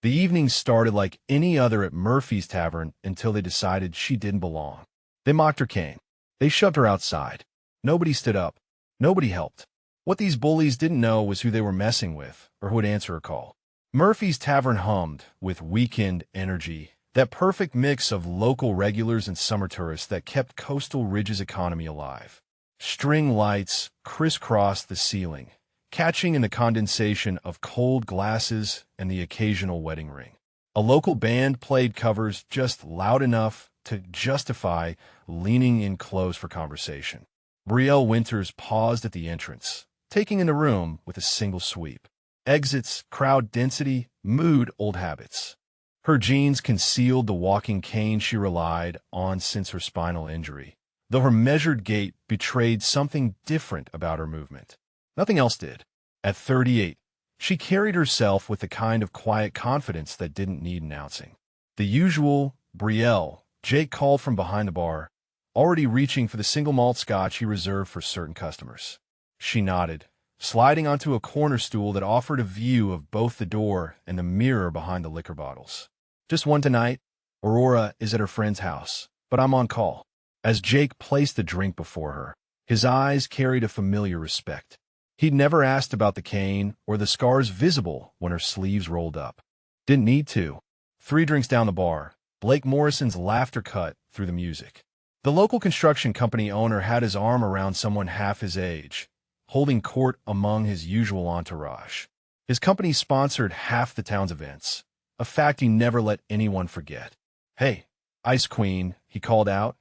The evening started like any other at Murphy's Tavern until they decided she didn't belong. They mocked her cane. They shoved her outside. Nobody stood up. Nobody helped. What these bullies didn't know was who they were messing with or who would answer a call. Murphy's Tavern hummed with weekend energy, that perfect mix of local regulars and summer tourists that kept Coastal Ridge's economy alive. String lights crisscrossed the ceiling, catching in the condensation of cold glasses and the occasional wedding ring. A local band played covers just loud enough to justify leaning in close for conversation. Brielle Winters paused at the entrance, taking in the room with a single sweep. Exits, crowd density, mood, old habits. Her jeans concealed the walking cane she relied on since her spinal injury, though her measured gait betrayed something different about her movement. Nothing else did. At 38, she carried herself with the kind of quiet confidence that didn't need announcing. The usual, Brielle, Jake called from behind the bar, already reaching for the single malt scotch he reserved for certain customers. She nodded, sliding onto a corner stool that offered a view of both the door and the mirror behind the liquor bottles. Just one tonight. Aurora is at her friend's house, but I'm on call. As Jake placed the drink before her, his eyes carried a familiar respect. He'd never asked about the cane or the scars visible when her sleeves rolled up. Didn't need to. 3 drinks down the bar, Blake Morrison's laughter cut through the music. The local construction company owner had his arm around someone half his age, holding court among his usual entourage. His company sponsored half the town's events, a fact he never let anyone forget. "Hey, Ice Queen," he called out,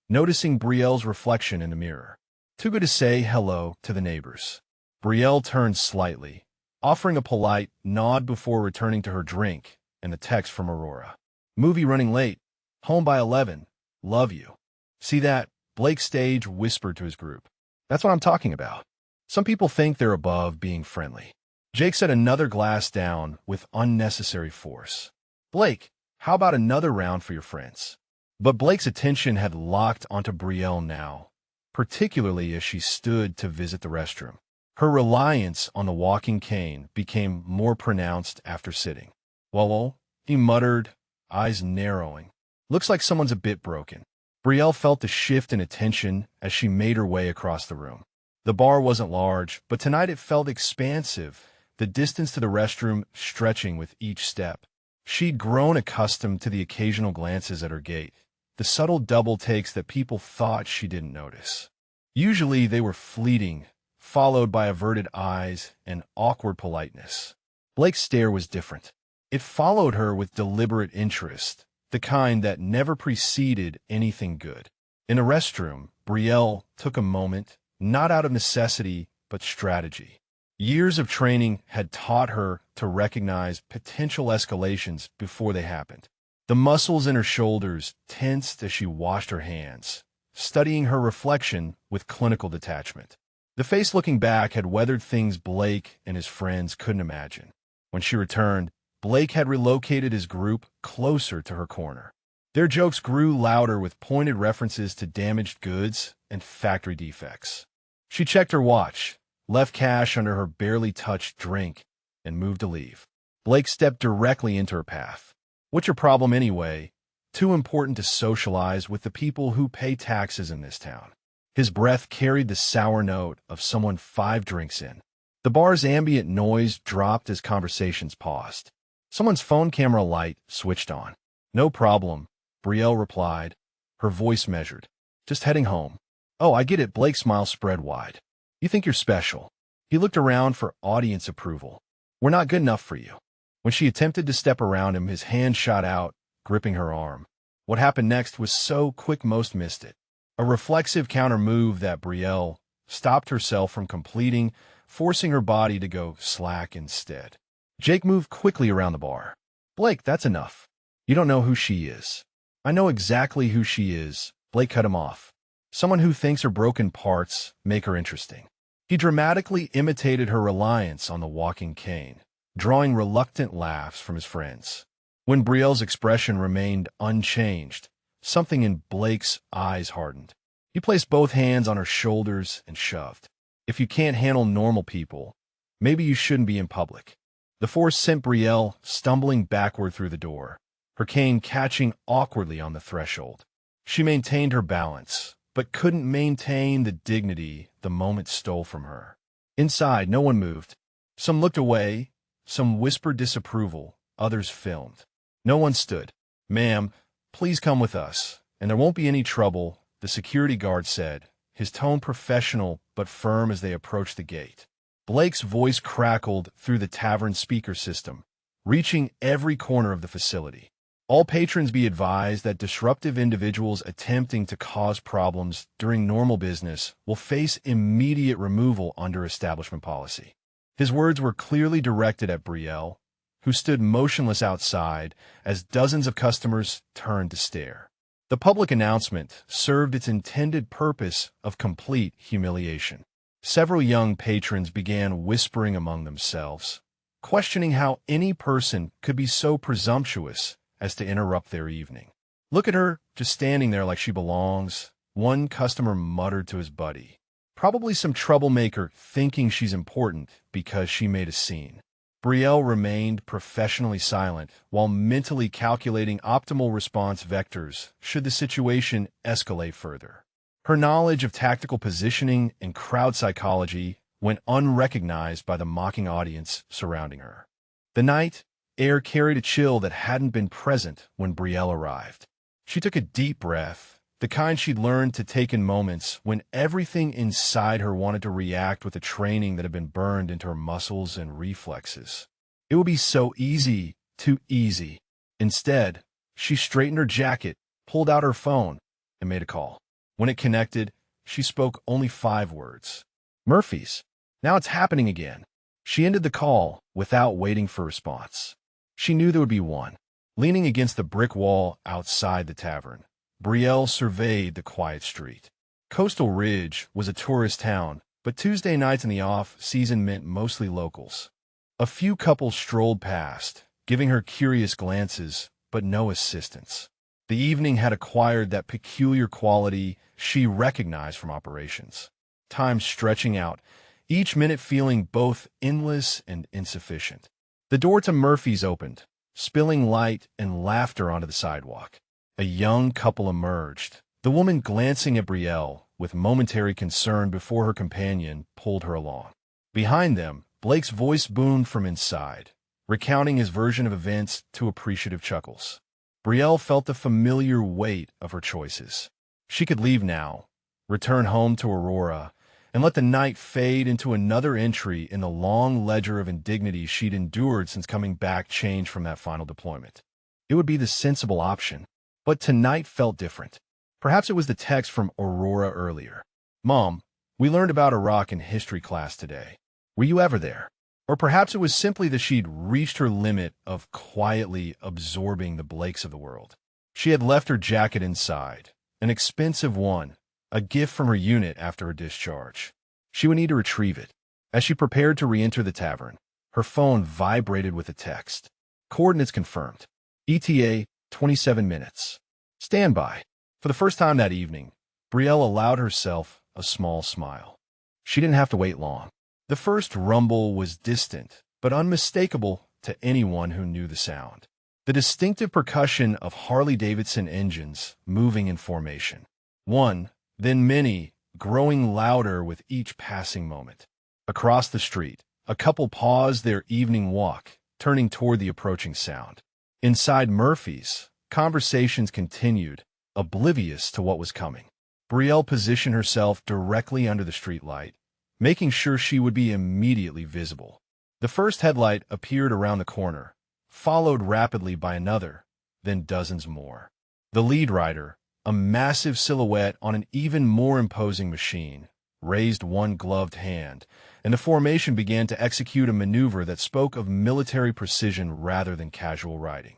noticing Brielle's reflection in the mirror. Too good to say hello to the neighbors. Brielle turned slightly, offering a polite nod before returning to her drink and the text from Aurora. "Movie running late. Home by 11. Love you." "See that?" Blake Stage whispered to his group. "That's what I'm talking about. Some people think they're above being friendly." Jake set another glass down with unnecessary force. "Blake, how about another round for your friends?" But Blake's attention had locked onto Brielle now, particularly as she stood to visit the restroom. Her reliance on the walking cane became more pronounced after sitting. "Well," he muttered, eyes narrowing. "Looks like someone's a bit broken." Brielle felt the shift in attention as she made her way across the room. The bar wasn't large, but tonight it felt expansive, the distance to the restroom stretching with each step. She'd grown accustomed to the occasional glances at her gate, the subtle double takes that people thought she didn't notice. Usually they were fleeting, followed by averted eyes and awkward politeness. Blake's stare was different. It followed her with deliberate interest, the kind that never preceded anything good. In a restroom, Brielle took a moment, not out of necessity, but strategy. Years of training had taught her to recognize potential escalations before they happened. The muscles in her shoulders tensed as she washed her hands, studying her reflection with clinical detachment. The face looking back had weathered things Blake and his friends couldn't imagine. When she returned, Blake had relocated his group closer to her corner. Their jokes grew louder with pointed references to damaged goods and factory defects. She checked her watch, left cash under her barely touched drink, and moved to leave. Blake stepped directly into her path. "What's your problem anyway? Too important to socialize with the people who pay taxes in this town." His breath carried the sour note of someone 5 drinks in. The bar's ambient noise dropped as conversations paused. Someone's phone camera light switched on. "No problem," Brielle replied, her voice measured. "Just heading home." "Oh, I get it." Blake's smile spread wide. "You think you're special." He looked around for audience approval. "We're not good enough for you." When she attempted to step around him, his hand shot out, gripping her arm. What happened next was so quick most missed it. A reflexive counter move that Brielle stopped herself from completing, forcing her body to go slack instead. Jake moved quickly around the bar. "Blake, that's enough. You don't know who she is." "I know exactly who she is." Blake cut him off. "Someone who thinks her broken parts make her interesting." He dramatically imitated her reliance on the walking cane, drawing reluctant laughs from his friends. When Brielle's expression remained unchanged, something in Blake's eyes hardened. He placed both hands on her shoulders and shoved. "If you can't handle normal people, maybe you shouldn't be in public." The force sent Brielle stumbling backward through the door, her cane catching awkwardly on the threshold. She maintained her balance, but couldn't maintain the dignity the moment stole from her. Inside, no one moved. Some looked away, some whispered disapproval, others filmed. No one stood. "Ma'am, please come with us, and there won't be any trouble," the security guard said, his tone professional but firm as they approached the gate. Blake's voice crackled through the tavern speaker system, reaching every corner of the facility. "All patrons be advised that disruptive individuals attempting to cause problems during normal business will face immediate removal under establishment policy." His words were clearly directed at Brielle, who stood motionless outside as dozens of customers turned to stare. The public announcement served its intended purpose of complete humiliation. Several young patrons began whispering among themselves, questioning how any person could be so presumptuous as to interrupt their evening. "Look at her, just standing there like she belongs," one customer muttered to his buddy. "Probably some troublemaker thinking she's important because she made a scene." Brielle remained professionally silent while mentally calculating optimal response vectors should the situation escalate further. Her knowledge of tactical positioning and crowd psychology went unrecognized by the mocking audience surrounding her. The night air carried a chill that hadn't been present when Brielle arrived. She took a deep breath, the kind she'd learned to take in moments when everything inside her wanted to react with the training that had been burned into her muscles and reflexes. It would be so easy, too easy. Instead, she straightened her jacket, pulled out her phone, and made a call. When it connected, she spoke only 5 words. "Murphy's. Now it's happening again." She ended the call without waiting for response. She knew there would be one. Leaning against the brick wall outside the tavern, Brielle surveyed the quiet street. Coastal Ridge was a tourist town, but Tuesday nights in the off-season meant mostly locals. A few couples strolled past, giving her curious glances, but no assistance. The evening had acquired that peculiar quality she recognized from operations. Time stretching out, each minute feeling both endless and insufficient. The door to Murphy's opened, spilling light and laughter onto the sidewalk. A young couple emerged, the woman glancing at Brielle with momentary concern before her companion pulled her along. Behind them, Blake's voice boomed from inside, recounting his version of events to appreciative chuckles. Brielle felt the familiar weight of her choices. She could leave now, return home to Aurora, and let the night fade into another entry in the long ledger of indignities she'd endured since coming back changed from that final deployment. It would be the sensible option, but tonight felt different. Perhaps it was the text from Aurora earlier. "Mom, we learned about Iraq in history class today. Were you ever there?" Or perhaps it was simply that she'd reached her limit of quietly absorbing the Blakes of the world. She had left her jacket inside, an expensive one, a gift from her unit after her discharge. She would need to retrieve it. As she prepared to re-enter the tavern, her phone vibrated with a text. Coordinates confirmed. ETA, 27 minutes. Stand by. For the first time that evening, Brielle allowed herself a small smile. She didn't have to wait long. The first rumble was distant, but unmistakable to anyone who knew the sound. The distinctive percussion of Harley-Davidson engines moving in formation. One, then many, growing louder with each passing moment. Across the street, a couple paused their evening walk, turning toward the approaching sound. Inside Murphy's, conversations continued, oblivious to what was coming. Brielle positioned herself directly under the streetlight, making sure she would be immediately visible. The first headlight appeared around the corner, followed rapidly by another, then dozens more. The lead rider, a massive silhouette on an even more imposing machine, raised one gloved hand, and the formation began to execute a maneuver that spoke of military precision rather than casual riding.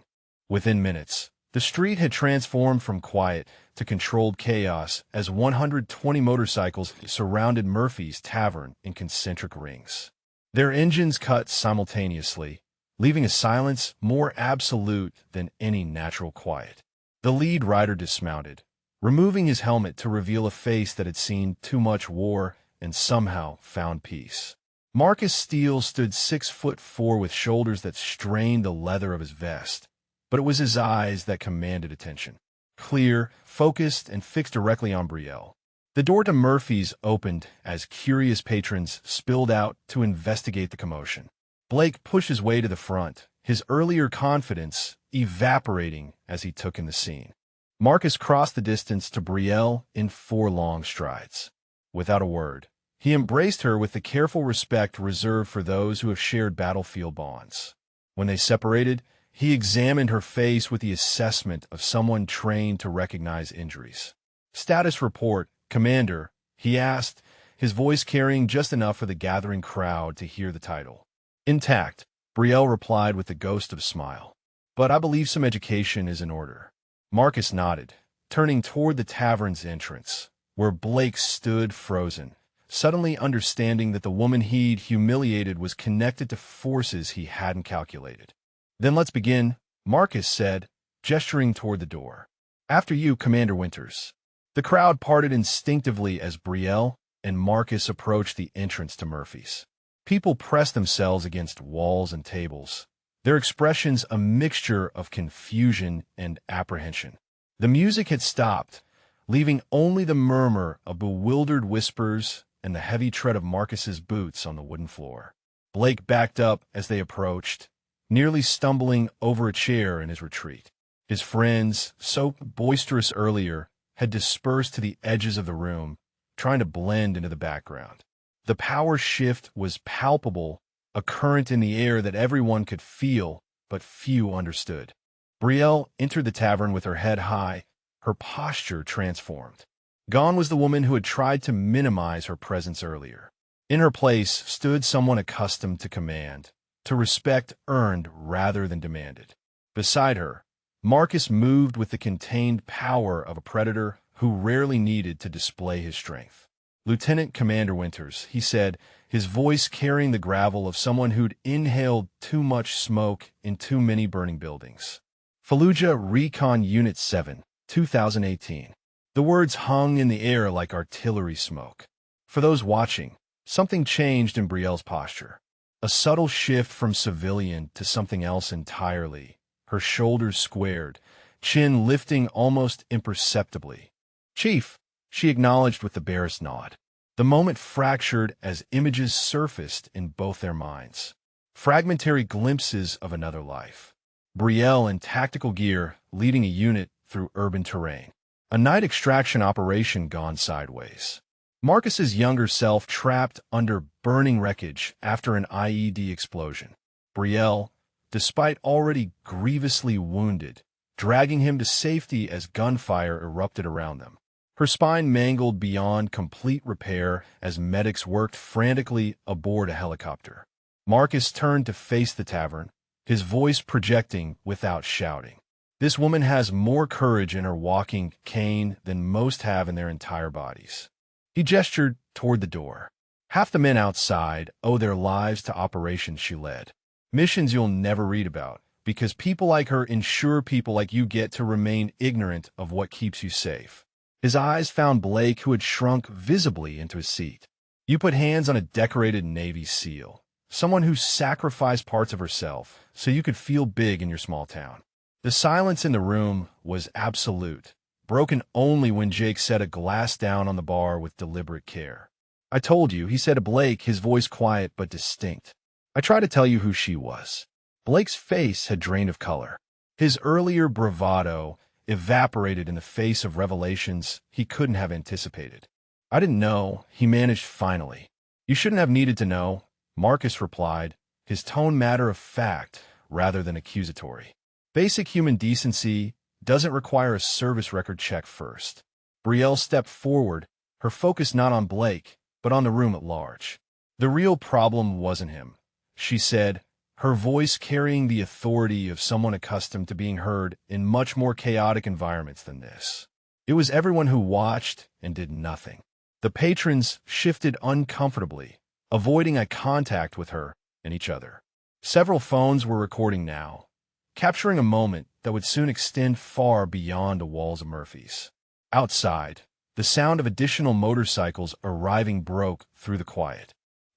Within minutes, the street had transformed from quiet to controlled chaos as 120 motorcycles surrounded Murphy's tavern in concentric rings. Their engines cut simultaneously, leaving a silence more absolute than any natural quiet. The lead rider dismounted, removing his helmet to reveal a face that had seen too much war and somehow found peace. Marcus Steele stood 6'4" with shoulders that strained the leather of his vest, but it was his eyes that commanded attention. Clear, focused, and fixed directly on Brielle. The door to Murphy's opened as curious patrons spilled out to investigate the commotion. Blake pushed his way to the front, his earlier confidence evaporating as he took in the scene. Marcus crossed the distance to Brielle in 4 long strides. Without a word, he embraced her with the careful respect reserved for those who have shared battlefield bonds. When they separated, he examined her face with the assessment of someone trained to recognize injuries. "Status report, Commander," he asked, his voice carrying just enough for the gathering crowd to hear the title. "Intact," Brielle replied with the ghost of a smile. "But I believe some education is in order." Marcus nodded, turning toward the tavern's entrance, where Blake stood frozen, suddenly understanding that the woman he'd humiliated was connected to forces he hadn't calculated. "Then let's begin," Marcus said, gesturing toward the door. "After you, Commander Winters." The crowd parted instinctively as Brielle and Marcus approached the entrance to Murphy's. People pressed themselves against walls and tables, their expressions a mixture of confusion and apprehension. The music had stopped, leaving only the murmur of bewildered whispers and the heavy tread of Marcus's boots on the wooden floor. Blake backed up as they approached, nearly stumbling over a chair in his retreat. His friends, so boisterous earlier, had dispersed to the edges of the room, trying to blend into the background. The power shift was palpable, a current in the air that everyone could feel, but few understood. Brielle entered the tavern with her head high, her posture transformed. Gone was the woman who had tried to minimize her presence earlier. In her place stood someone accustomed to command, to respect earned rather than demanded. Beside her, Marcus moved with the contained power of a predator who rarely needed to display his strength. "Lieutenant Commander Winters," he said, his voice carrying the gravel of someone who'd inhaled too much smoke in too many burning buildings. "Fallujah Recon Unit 7, 2018. The words hung in the air like artillery smoke. For those watching, something changed in Brielle's posture. A subtle shift from civilian to something else entirely. Her shoulders squared, chin lifting almost imperceptibly. "Chief," she acknowledged with the barest nod. The moment fractured as images surfaced in both their minds. Fragmentary glimpses of another life. Brielle in tactical gear, leading a unit through urban terrain. A night extraction operation gone sideways. Marcus's younger self trapped under burning wreckage after an IED explosion. Brielle, despite already grievously wounded, dragging him to safety as gunfire erupted around them. Her spine mangled beyond complete repair as medics worked frantically aboard a helicopter. Marcus turned to face the tavern, his voice projecting without shouting. "This woman has more courage in her walking cane than most have in their entire bodies." He gestured toward the door. "Half the men outside owe their lives to operations she led. Missions you'll never read about, because people like her ensure people like you get to remain ignorant of what keeps you safe." His eyes found Blake, who had shrunk visibly into his seat. "You put hands on a decorated Navy SEAL, someone who sacrificed parts of herself so you could feel big in your small town." The silence in the room was absolute, broken only when Jake set a glass down on the bar with deliberate care. "I told you," he said to Blake, his voice quiet but distinct. "I tried to tell you who she was." Blake's face had drained of color. His earlier bravado evaporated in the face of revelations he couldn't have anticipated. "I didn't know," he managed finally. "You shouldn't have needed to know," Marcus replied, his tone matter of fact rather than accusatory. "Basic human decency doesn't require a service record check first." Brielle stepped forward, her focus not on Blake, but on the room at large. "The real problem wasn't him," she said, her voice carrying the authority of someone accustomed to being heard in much more chaotic environments than this. "It was everyone who watched and did nothing." The patrons shifted uncomfortably, avoiding eye contact with her and each other. Several phones were recording now, capturing a moment that would soon extend far beyond the walls of Murphy's. Outside, the sound of additional motorcycles arriving broke through the quiet.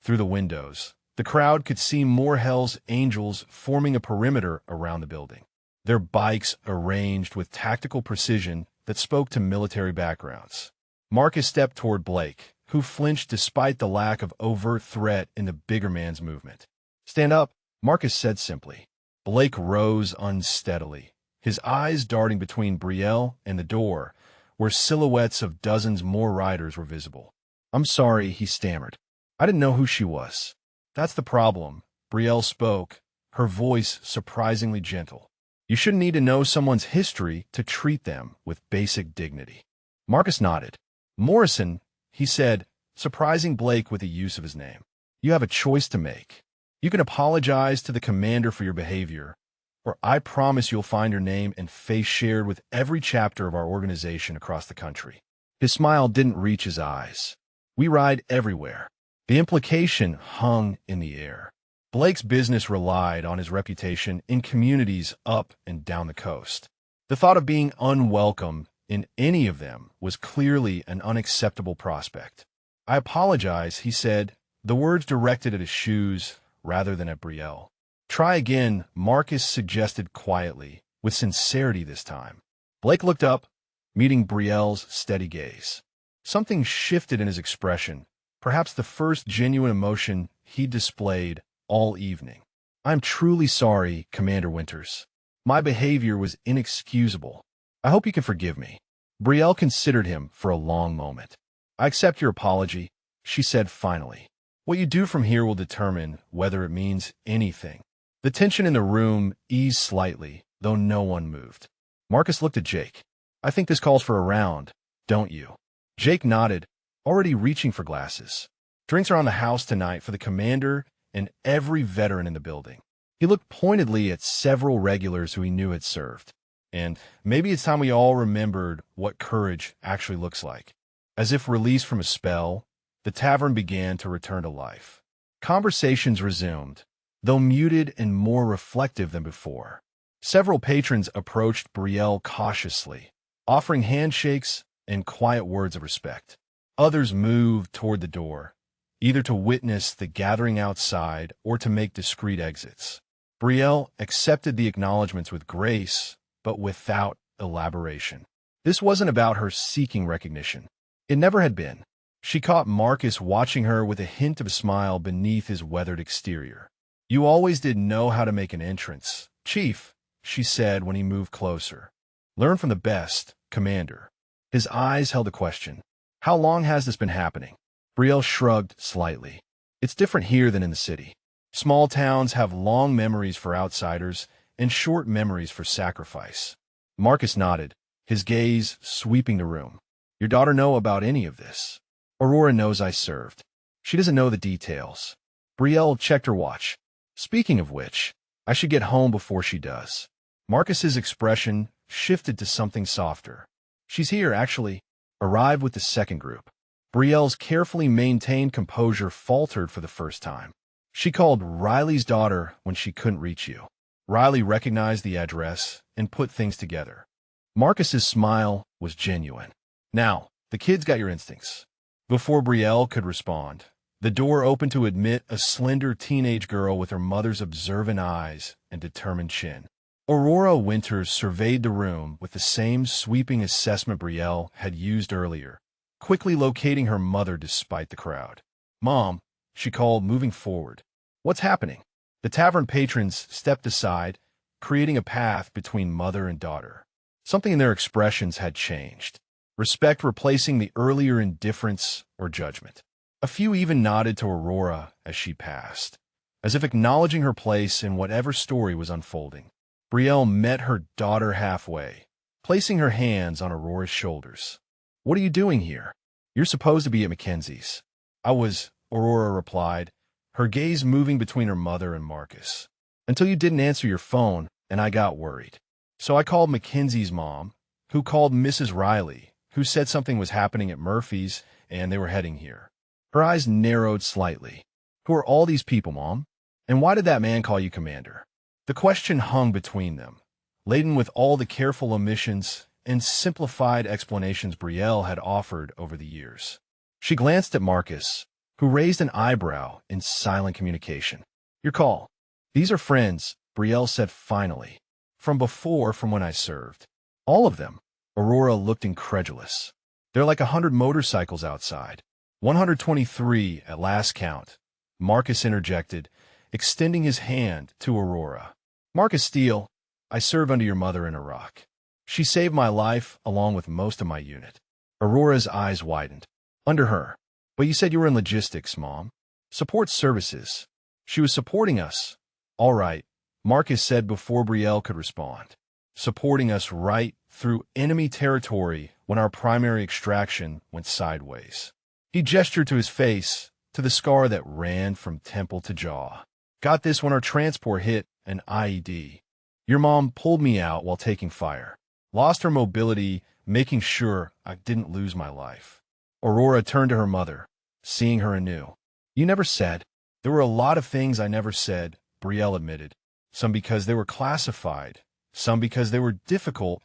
Through the windows, the crowd could see more Hell's Angels forming a perimeter around the building, their bikes arranged with tactical precision that spoke to military backgrounds. Marcus stepped toward Blake, who flinched despite the lack of overt threat in the bigger man's movement. "Stand up," Marcus said simply. Blake rose unsteadily, his eyes darting between Brielle and the door, where silhouettes of dozens more riders were visible. "I'm sorry," he stammered. "I didn't know who she was." "That's the problem," Brielle spoke, her voice surprisingly gentle. "You shouldn't need to know someone's history to treat them with basic dignity." Marcus nodded. "Morrison," he said, surprising Blake with the use of his name. "You have a choice to make. You can apologize to the commander for your behavior, or I promise you'll find your name and face shared with every chapter of our organization across the country." His smile didn't reach his eyes. "We ride everywhere." The implication hung in the air. Blake's business relied on his reputation in communities up and down the coast. The thought of being unwelcome in any of them was clearly an unacceptable prospect. "I apologize," he said, the words directed at his shoes rather than at Brielle. "Try again," Marcus suggested quietly, with sincerity this time. Blake looked up, meeting Brielle's steady gaze. Something shifted in his expression, perhaps the first genuine emotion he displayed all evening. "I'm truly sorry, Commander Winters. My behavior was inexcusable. I hope you can forgive me." Brielle considered him for a long moment. "I accept your apology," she said finally. "What you do from here will determine whether it means anything." The tension in the room eased slightly, though no one moved. Marcus looked at Jake. "I think this calls for a round, don't you?" Jake nodded, already reaching for glasses. "Drinks are on the house tonight for the commander and every veteran in the building." He looked pointedly at several regulars who he knew had served. "And maybe it's time we all remembered what courage actually looks like." As if released from a spell, the tavern began to return to life. Conversations resumed, though muted and more reflective than before. Several patrons approached Brielle cautiously, offering handshakes and quiet words of respect. Others moved toward the door, either to witness the gathering outside or to make discreet exits. Brielle accepted the acknowledgments with grace, but without elaboration. This wasn't about her seeking recognition. It never had been. She caught Marcus watching her with a hint of a smile beneath his weathered exterior. "You always did know how to make an entrance, Chief," she said when he moved closer. "Learn from the best, Commander." His eyes held a question. "How long has this been happening?" Brielle shrugged slightly. "It's different here than in the city. Small towns have long memories for outsiders and short memories for sacrifice." Marcus nodded, his gaze sweeping the room. "Your daughter know about any of this?" "Aurora knows I served. She doesn't know the details." Brielle checked her watch. "Speaking of which, I should get home before she does." Marcus's expression shifted to something softer. "She's here, actually." Arrived with the second group. Brielle's carefully maintained composure faltered for the first time. "She called Riley's daughter when she couldn't reach you." Riley recognized the address and put things together. Marcus's smile was genuine. "Now, the kid's got your instincts." Before Brielle could respond, the door opened to admit a slender teenage girl with her mother's observant eyes and determined chin. Aurora Winters surveyed the room with the same sweeping assessment Brielle had used earlier, quickly locating her mother despite the crowd. "Mom," she called, moving forward. "What's happening?" The tavern patrons stepped aside, creating a path between mother and daughter. Something in their expressions had changed, respect replacing the earlier indifference or judgment. A few even nodded to Aurora as she passed, as if acknowledging her place in whatever story was unfolding. Brielle met her daughter halfway, placing her hands on Aurora's shoulders. "What are you doing here? You're supposed to be at Mackenzie's." "I was," Aurora replied, her gaze moving between her mother and Marcus. "Until you didn't answer your phone, and I got worried. So I called Mackenzie's mom, who called Mrs. Riley, who said something was happening at Murphy's, and they were heading here." Her eyes narrowed slightly. "Who are all these people, Mom? And why did that man call you Commander?" The question hung between them, laden with all the careful omissions and simplified explanations Brielle had offered over the years. She glanced at Marcus, who raised an eyebrow in silent communication. Your call. These are friends, Brielle said finally. From before, from when I served. All of them. Aurora looked incredulous. There are like 100 motorcycles outside. 123 at last count. Marcus interjected, extending his hand to Aurora. Marcus Steele, I serve under your mother in Iraq. She saved my life along with most of my unit. Aurora's eyes widened. Under her. But you said you were in logistics, Mom. Support services. She was supporting us. All right, Marcus said before Brielle could respond. Supporting us right through enemy territory when our primary extraction went sideways. He gestured to his face, to the scar that ran from temple to jaw. Got this when our transport hit an IED. Your mom pulled me out while taking fire. Lost her mobility, making sure I didn't lose my life. Aurora turned to her mother, seeing her anew. You never said. There were a lot of things I never said, Brielle admitted. Some because they were classified, some because they were difficult,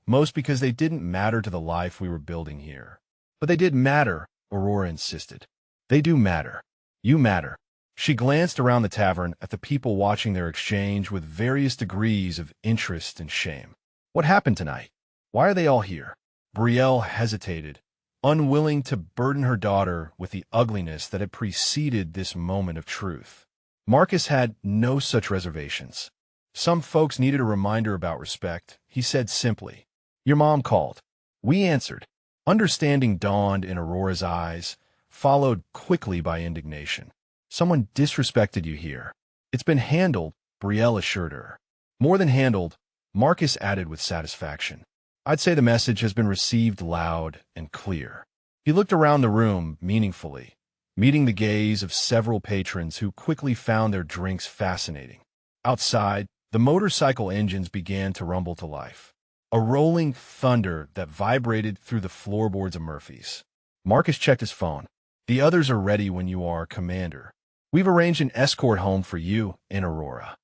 most because they didn't matter to the life we were building here. But they did matter, Aurora insisted. They do matter. You matter. She glanced around the tavern at the people watching their exchange with various degrees of interest and shame. What happened tonight? Why are they all here? Brielle hesitated, unwilling to burden her daughter with the ugliness that had preceded this moment of truth. Marcus had no such reservations. Some folks needed a reminder about respect, he said simply. Your mom called. We answered. Understanding dawned in Aurora's eyes, followed quickly by indignation. Someone disrespected you here. It's been handled, Brielle assured her. More than handled, Marcus added with satisfaction. I'd say the message has been received loud and clear. He looked around the room meaningfully, meeting the gaze of several patrons who quickly found their drinks fascinating. Outside, the motorcycle engines began to rumble to life. A rolling thunder that vibrated through the floorboards of Murphy's. Marcus checked his phone. The others are ready when you are, Commander. We've arranged an escort home for you in Aurora.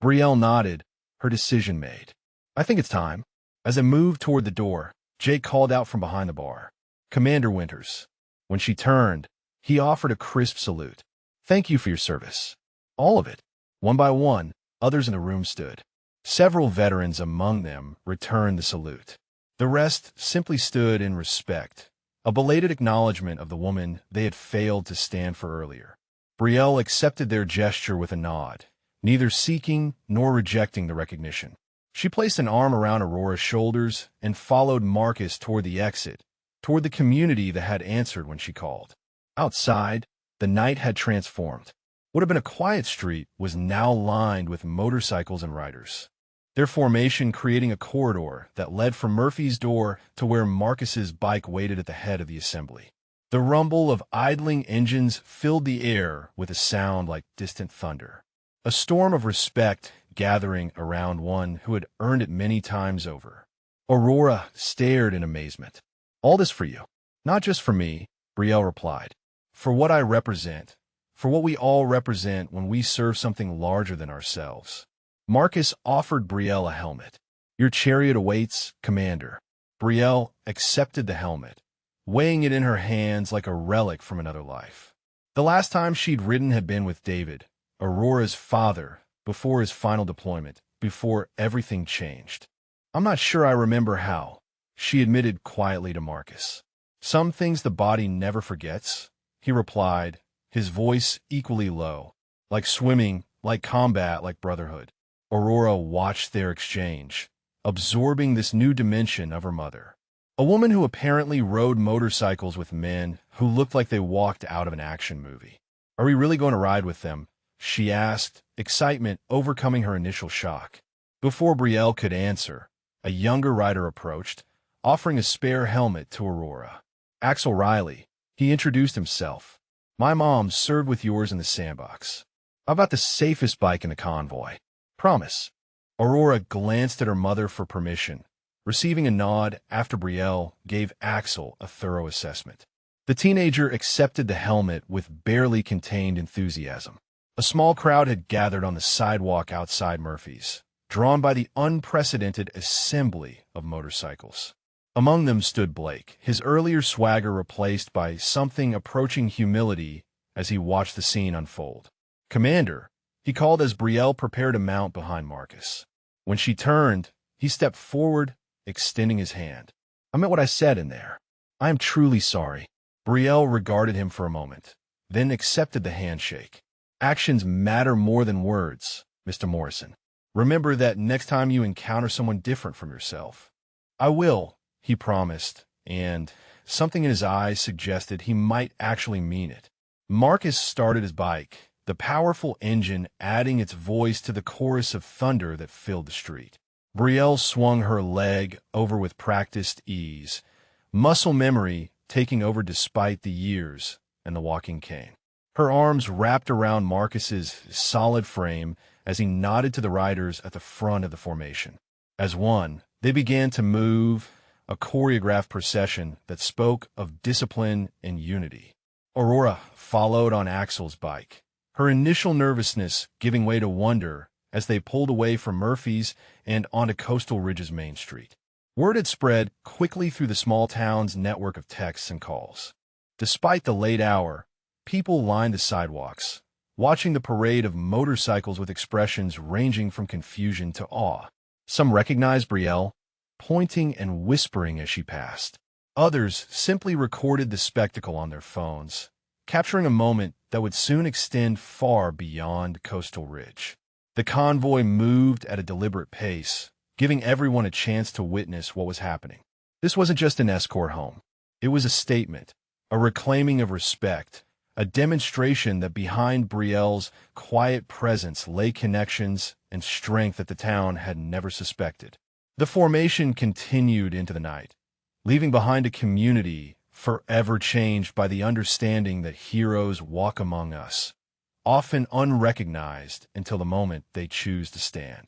Brielle nodded, her decision made. I think it's time. As I moved toward the door, Jake called out from behind the bar. Commander Winters. When she turned, he offered a crisp salute. Thank you for your service. All of it. One by one, others in the room stood. Several veterans among them returned the salute. The rest simply stood in respect, a belated acknowledgement of the woman they had failed to stand for earlier. Brielle accepted their gesture with a nod, neither seeking nor rejecting the recognition. She placed an arm around Aurora's shoulders and followed Marcus toward the exit, toward the community that had answered when she called. Outside, the night had transformed. What had been a quiet street was now lined with motorcycles and riders, their formation creating a corridor that led from Murphy's door to where Marcus's bike waited at the head of the assembly. The rumble of idling engines filled the air with a sound like distant thunder, a storm of respect gathering around one who had earned it many times over. Aurora stared in amazement. All this for you. Not just for me, Brielle replied. For what I represent, for what we all represent when we serve something larger than ourselves. Marcus offered Brielle a helmet. Your chariot awaits, Commander. Brielle accepted the helmet, weighing it in her hands like a relic from another life. The last time she'd ridden had been with David, Aurora's father, before his final deployment, before everything changed. I'm not sure I remember how, she admitted quietly to Marcus. Some things the body never forgets, he replied, his voice equally low. Like swimming, like combat, like brotherhood. Aurora watched their exchange, absorbing this new dimension of her mother. A woman who apparently rode motorcycles with men who looked like they walked out of an action movie. Are we really going to ride with them? She asked, excitement overcoming her initial shock. Before Brielle could answer, a younger rider approached, offering a spare helmet to Aurora. Axel Riley, he introduced himself. My mom served with yours in the sandbox. I've got the safest bike in the convoy. Promise. Aurora glanced at her mother for permission, receiving a nod after Brielle gave Axel a thorough assessment. The teenager accepted the helmet with barely contained enthusiasm. A small crowd had gathered on the sidewalk outside Murphy's, drawn by the unprecedented assembly of motorcycles. Among them stood Blake, his earlier swagger replaced by something approaching humility as he watched the scene unfold. "Commander," he called as Brielle prepared to mount behind Marcus. When she turned, he stepped forward, extending his hand. "I meant what I said in there. I am truly sorry." Brielle regarded him for a moment, then accepted the handshake. "Actions matter more than words, Mr. Morrison. Remember that next time you encounter someone different from yourself." "I will," he promised, and something in his eyes suggested he might actually mean it. Marcus started his bike, the powerful engine adding its voice to the chorus of thunder that filled the street. Brielle swung her leg over with practiced ease, muscle memory taking over despite the years and the walking cane. Her arms wrapped around Marcus's solid frame as he nodded to the riders at the front of the formation. As one, they began to move, a choreographed procession that spoke of discipline and unity. Aurora followed on Axel's bike, her initial nervousness giving way to wonder as they pulled away from Murphy's and onto Coastal Ridge's main street. Word had spread quickly through the small town's network of texts and calls. Despite the late hour, people lined the sidewalks, watching the parade of motorcycles with expressions ranging from confusion to awe. Some recognized Brielle, pointing and whispering as she passed. Others simply recorded the spectacle on their phones, capturing a moment that would soon extend far beyond Coastal Ridge. The convoy moved at a deliberate pace, giving everyone a chance to witness what was happening. This wasn't just an escort home. It was a statement, a reclaiming of respect, a demonstration that behind Brielle's quiet presence lay connections and strength that the town had never suspected. The formation continued into the night, leaving behind a community forever changed by the understanding that heroes walk among us, often unrecognized until the moment they choose to stand.